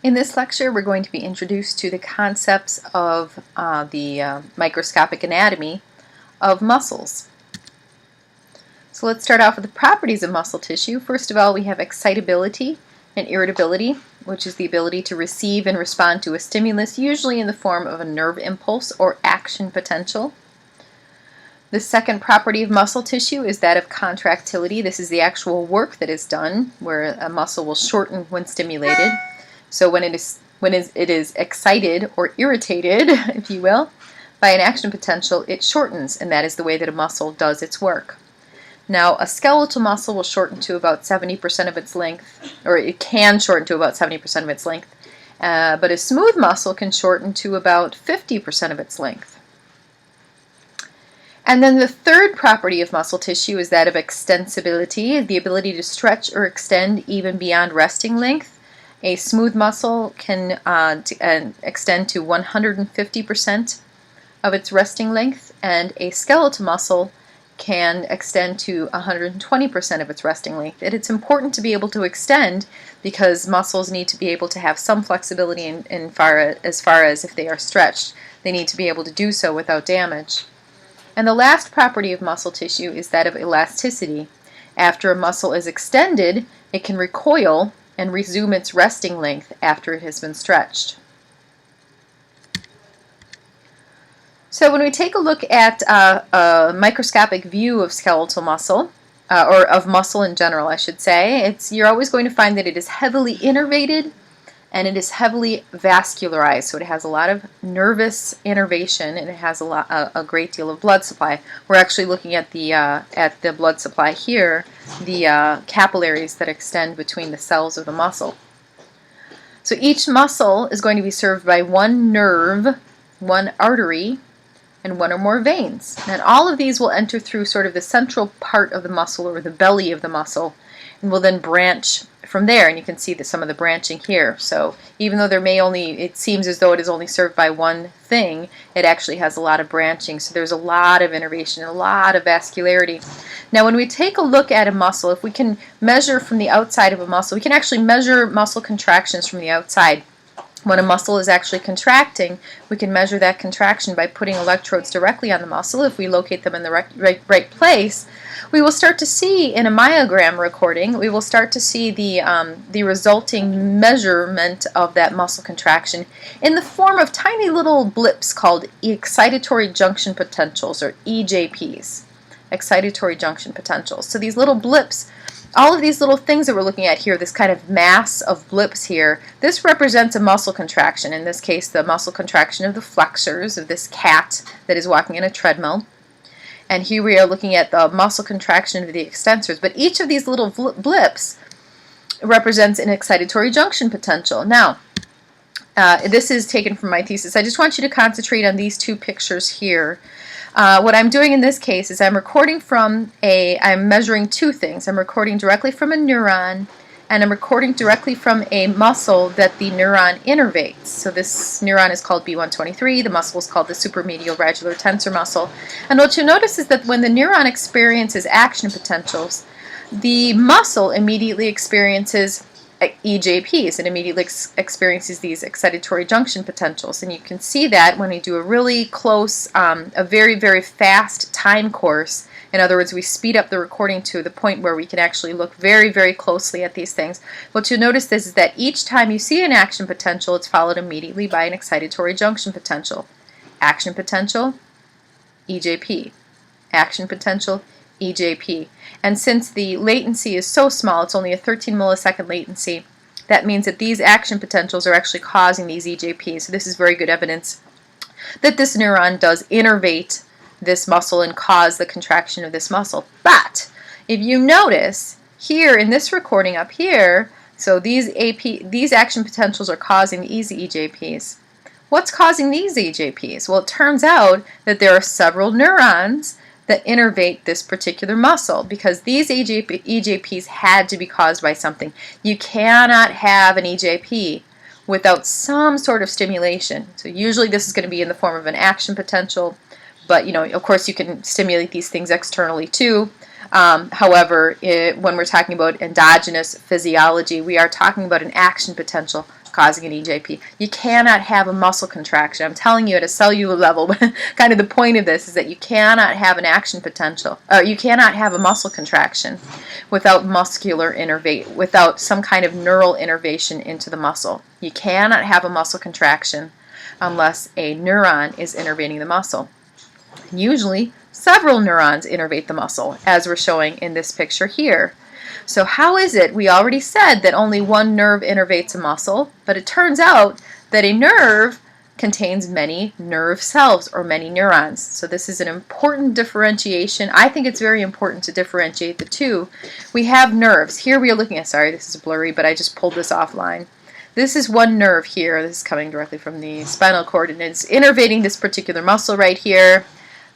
In this lecture, we're going to be introduced to the concepts of the microscopic anatomy of muscles. So let's start off with the properties of muscle tissue. First of all, we have excitability and irritability, which is the ability to receive and respond to a stimulus, usually in the form of a nerve impulse or action potential. The second property of muscle tissue is that of contractility. This is the actual work that is done, where a muscle will shorten when stimulated. So when it is excited or irritated, if you will, by an action potential, it shortens, and that is the way that a muscle does its work. Now, a skeletal muscle will shorten to about 70% of its length, or it can shorten to about 70% of its length, but a smooth muscle can shorten to about 50% of its length. And then the third property of muscle tissue is that of extensibility, the ability to stretch or extend even beyond resting length. A smooth muscle can extend to 150% of its resting length, and a skeletal muscle can extend to 120% of its resting length. And it's important to be able to extend because muscles need to be able to have some flexibility as far as if they are stretched. They need to be able to do so without damage. And the last property of muscle tissue is that of elasticity. After a muscle is extended, it can recoil and resume its resting length after it has been stretched. So when we take a look at a microscopic view of skeletal muscle, or of muscle in general, I should say, you're always going to find that it is heavily innervated and it is heavily vascularized. So it has a lot of nervous innervation and it has a great deal of blood supply. We're actually looking at the blood supply here, the capillaries that extend between the cells of the muscle. So each muscle is going to be served by one nerve, one artery, and one or more veins. And all of these will enter through sort of the central part of the muscle or the belly of the muscle and will then branch from there, and you can see some of the branching here. So even though it seems as though it is only served by one thing, it actually has a lot of branching. So there's a lot of innervation, a lot of vascularity. Now when we take a look at a muscle, if we can measure from the outside of a muscle, we can actually measure muscle contractions from the outside. When a muscle is actually contracting, we can measure that contraction by putting electrodes directly on the muscle. If we locate them in the right place, we will start to see in a myogram recording, we will start to see the resulting measurement of that muscle contraction in the form of tiny little blips called excitatory junction potentials, or EJPs, excitatory junction potentials. So these little blips, all of these little things that we're looking at here, this kind of mass of blips here, this represents a muscle contraction. In this case, the muscle contraction of the flexors of this cat that is walking in a treadmill. And here we are looking at the muscle contraction of the extensors. But each of these little blips represents an excitatory junction potential. Now, this is taken from my thesis. I just want you to concentrate on these two pictures here. What I'm doing in this case is I'm measuring two things. I'm recording directly from a neuron, and I'm recording directly from a muscle that the neuron innervates. So this neuron is called B123, the muscle is called the supramedial radicule tensor muscle. And what you'll notice is that when the neuron experiences action potentials, the muscle immediately experiences EJPs and immediately experiences these excitatory junction potentials. And you can see that when we do a really close, a very, very fast time course. In other words, we speed up the recording to the point where we can actually look very, very closely at these things. What you'll notice is that each time you see an action potential, it's followed immediately by an excitatory junction potential. Action potential, EJP. Action potential, EJP. And since the latency is so small, it's only a 13 millisecond latency, that means that these action potentials are actually causing these EJPs. So this is very good evidence that this neuron does innervate this muscle and cause the contraction of this muscle. But if you notice here in this recording up here, so these action potentials are causing these EJPs. What's causing these EJPs? Well, it turns out that there are several neurons that innervate this particular muscle, because these EJPs had to be caused by something. You cannot have an EJP without some sort of stimulation. So usually this is going to be in the form of an action potential, but of course you can stimulate these things externally too. However, when we're talking about endogenous physiology, we are talking about an action potential, causing an EJP. You cannot have a muscle contraction. I'm telling you at a cellular level, kind of the point of this is that you cannot have an action potential, or you cannot have a muscle contraction without without some kind of neural innervation into the muscle. You cannot have a muscle contraction unless a neuron is innervating the muscle. Usually, several neurons innervate the muscle, as we're showing in this picture here. So how is it? We already said that only one nerve innervates a muscle, but it turns out that a nerve contains many nerve cells or many neurons. So this is an important differentiation. I think it's very important to differentiate the two. We have nerves. Here we are looking at, sorry, this is blurry, but I just pulled this offline. This is one nerve here. This is coming directly from the spinal cord, and it's innervating this particular muscle right here.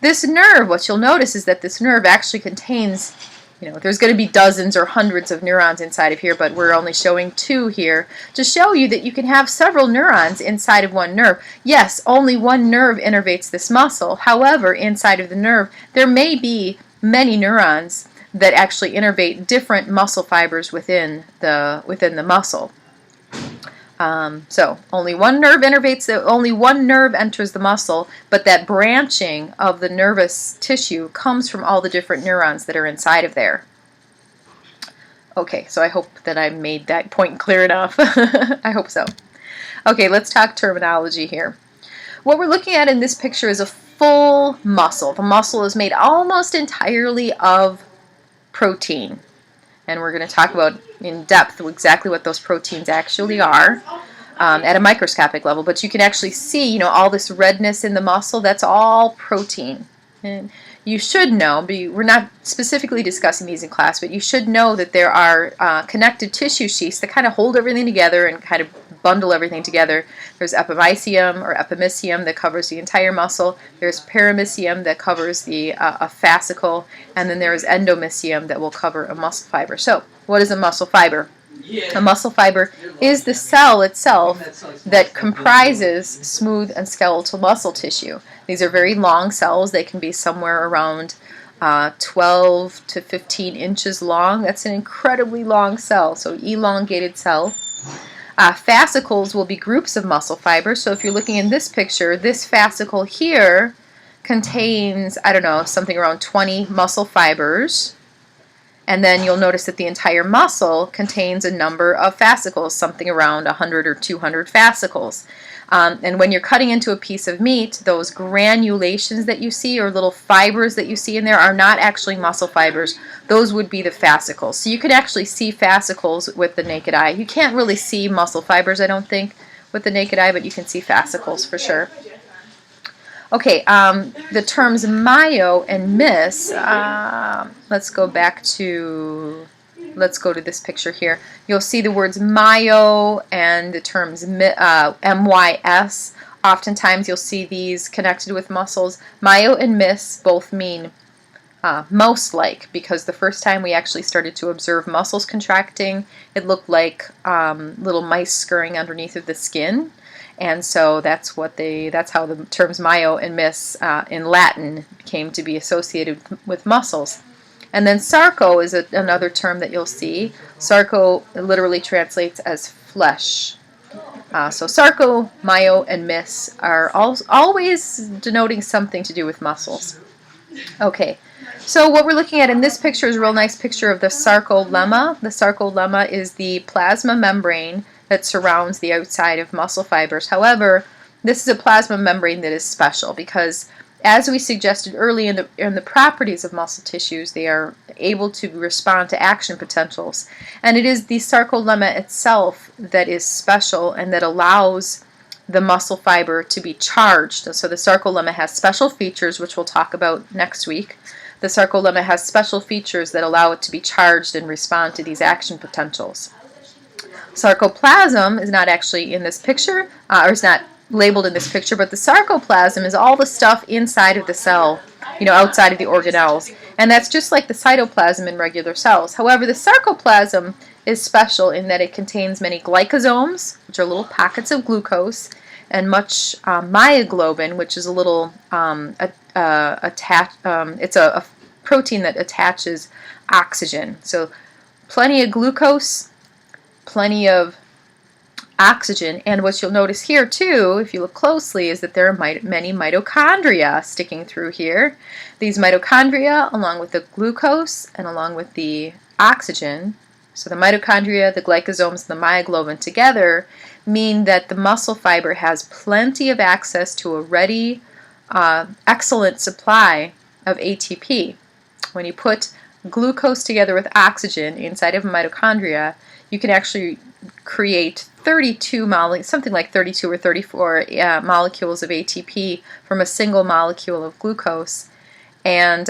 This nerve, what you'll notice is that this nerve actually contains, there's going to be dozens or hundreds of neurons inside of here, but we're only showing 2 here to show you that you can have several neurons inside of one nerve. Yes, only one nerve innervates this muscle. However, inside of the nerve, there may be many neurons that actually innervate different muscle fibers within the muscle. So only one nerve only one nerve enters the muscle, but that branching of the nervous tissue comes from all the different neurons that are inside of there. Okay, so I hope that I made that point clear enough. I hope so. Okay, let's talk terminology here. What we're looking at in this picture is a full muscle. The muscle is made almost entirely of protein. And we're going to talk about in depth exactly what those proteins actually are at a microscopic level. But you can actually see, all this redness in the muscle, that's all protein. And you should know, but we're not specifically discussing these in class, but you should know that there are connective tissue sheaths that kind of hold everything together and kind of bundle everything together. There's epimysium or epimysium that covers the entire muscle. There's perimysium that covers the a fascicle, and then there is endomysium that will cover a muscle fiber. So, what is a muscle fiber? A muscle fiber is the cell itself that comprises smooth and skeletal muscle tissue. These are very long cells. They can be somewhere around 12 to 15 inches long. That's an incredibly long cell, so elongated cell. Fascicles will be groups of muscle fibers. So if you're looking in this picture, this fascicle here contains, something around 20 muscle fibers. And then you'll notice that the entire muscle contains a number of fascicles, something around 100 or 200 fascicles. And when you're cutting into a piece of meat, those granulations that you see or little fibers that you see in there are not actually muscle fibers. Those would be the fascicles. So you could actually see fascicles with the naked eye. You can't really see muscle fibers, I don't think, with the naked eye, but you can see fascicles for sure. Okay, the terms myo and mys, let's go to this picture here. You'll see the words myo and the terms mys. Oftentimes you'll see these connected with muscles. Myo and mys both mean mouse-like, because the first time we actually started to observe muscles contracting, it looked like little mice scurrying underneath of the skin. And so that's how the terms myo and mys in Latin came to be associated with muscles. And then sarco is another term that you'll see. Sarco literally translates as flesh. So sarco, myo, and mys are always denoting something to do with muscles. Okay, so what we're looking at in this picture is a real nice picture of the sarcolemma. The sarcolemma is the plasma membrane that surrounds the outside of muscle fibers. However, this is a plasma membrane that is special because, as we suggested early in the properties of muscle tissues, they are able to respond to action potentials. And it is the sarcolemma itself that is special and that allows the muscle fiber to be charged. So the sarcolemma has special features, which we'll talk about next week. The sarcolemma has special features that allow it to be charged and respond to these action potentials. Sarcoplasm is not actually in this picture, or is not labeled in this picture, but the sarcoplasm is all the stuff inside of the cell, outside of the organelles. And that's just like the cytoplasm in regular cells. However, the sarcoplasm is special in that it contains many glycosomes, which are little pockets of glucose, and much myoglobin, which is a little it's a protein that attaches oxygen. So plenty of glucose, plenty of oxygen. And what you'll notice here too, if you look closely, is that there are many mitochondria sticking through here. These mitochondria, along with the glucose and along with the oxygen, so the mitochondria, the glycosomes, and the myoglobin together, mean that the muscle fiber has plenty of access to a ready, excellent supply of ATP. When you put glucose together with oxygen inside of mitochondria, you can actually create 32 something like 32 or 34 molecules of ATP from a single molecule of glucose, and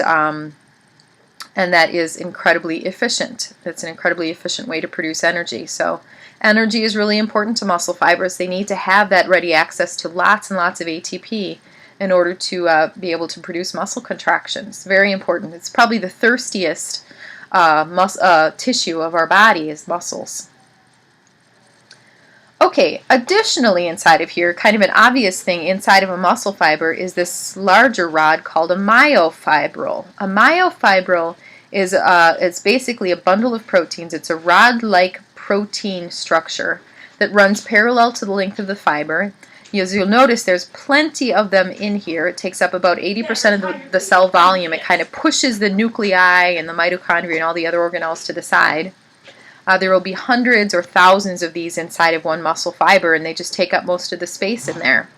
that is incredibly efficient. It's an incredibly efficient way to produce energy. So energy is really important to muscle fibers. They need to have that ready access to lots and lots of ATP in order to be able to produce muscle contractions. Very important. It's probably the thirstiest tissue of our body is muscles. Okay, additionally inside of here, kind of an obvious thing inside of a muscle fiber is this larger rod called a myofibril. A myofibril is it's basically a bundle of proteins. It's a rod-like protein structure that runs parallel to the length of the fiber. As you'll notice, there's plenty of them in here. It takes up about 80% of the cell volume. It kind of pushes the nuclei and the mitochondria and all the other organelles to the side. There will be hundreds or thousands of these inside of one muscle fiber, and they just take up most of the space in there.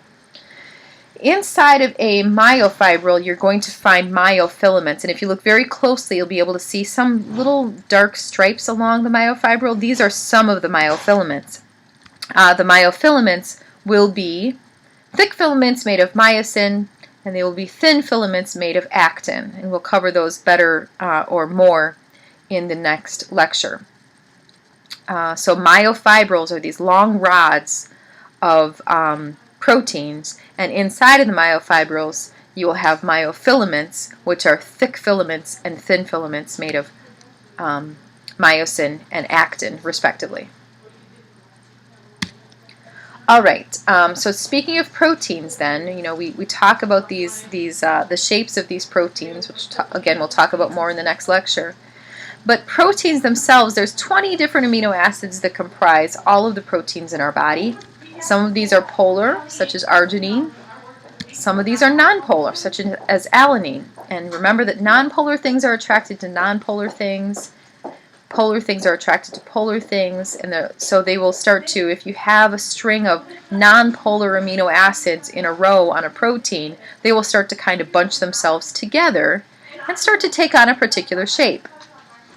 Inside of a myofibril, you're going to find myofilaments, and if you look very closely, you'll be able to see some little dark stripes along the myofibril. These are some of the myofilaments. The myofilaments will be thick filaments made of myosin, and they will be thin filaments made of actin, and we'll cover those better or more in the next lecture. So myofibrils are these long rods of proteins, and inside of the myofibrils you will have myofilaments, which are thick filaments and thin filaments made of myosin and actin, respectively. All right. So speaking of proteins, then we talk about the shapes of these proteins, which again we'll talk about more in the next lecture. But proteins themselves, there's 20 different amino acids that comprise all of the proteins in our body. Some of these are polar, such as arginine. Some of these are nonpolar, such as alanine. And remember that nonpolar things are attracted to nonpolar things. Polar things are attracted to polar things. And so they will start to, if you have a string of nonpolar amino acids in a row on a protein, they will start to kind of bunch themselves together and start to take on a particular shape.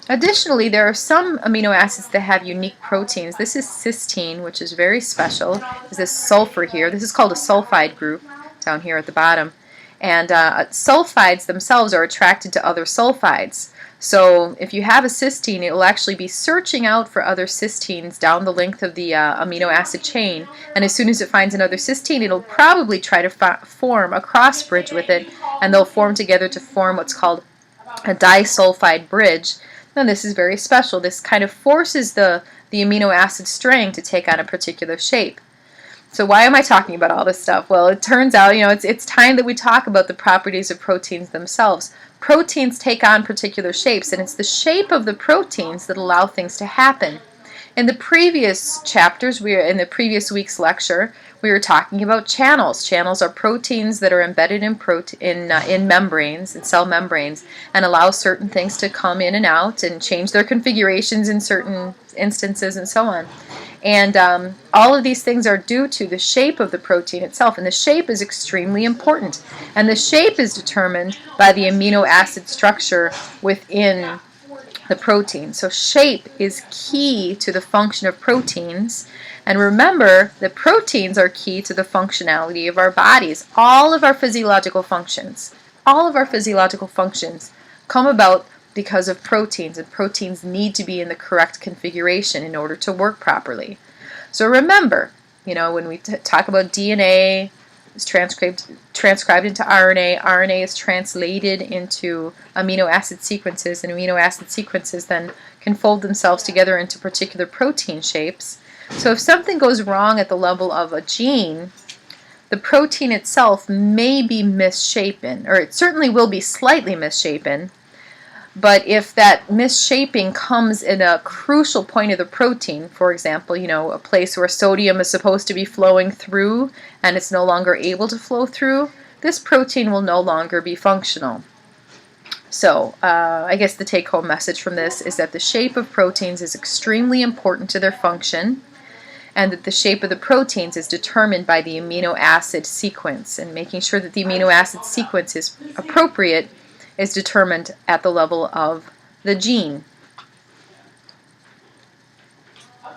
Additionally, there are some amino acids that have unique proteins. This is cysteine, which is very special. There's this sulfur here. This is called a sulfide group down here at the bottom. And sulfides themselves are attracted to other sulfides. So if you have a cysteine, it will actually be searching out for other cysteines down the length of the amino acid chain. And as soon as it finds another cysteine, it'll probably try to form a cross bridge with it, and they'll form together to form what's called a disulfide bridge. And this is very special. This kind of forces the amino acid string to take on a particular shape. So why am I talking about all this stuff? Well, it turns out, it's time that we talk about the properties of proteins themselves. Proteins take on particular shapes, and it's the shape of the proteins that allow things to happen. In the previous chapters, in the previous week's lecture, we were talking about channels. Channels are proteins that are embedded in membranes, in cell membranes, and allow certain things to come in and out and change their configurations in certain instances and so on. And all of these things are due to the shape of the protein itself, and the shape is extremely important. And the shape is determined by the amino acid structure within the protein. So shape is key to the function of proteins. And remember that proteins are key to the functionality of our bodies. All of our physiological functions come about because of proteins, and proteins need to be in the correct configuration in order to work properly. So remember, when we talk about DNA, it's transcribed into RNA. RNA is translated into amino acid sequences, and amino acid sequences then can fold themselves together into particular protein shapes. So if something goes wrong at the level of a gene, the protein itself may be misshapen, or it certainly will be slightly misshapen, But if that misshaping comes in a crucial point of the protein, for example, a place where sodium is supposed to be flowing through and it's no longer able to flow through, this protein will no longer be functional. So I guess the take-home message from this is that the shape of proteins is extremely important to their function, and that the shape of the proteins is determined by the amino acid sequence, and making sure that the amino acid sequence is appropriate is determined at the level of the gene.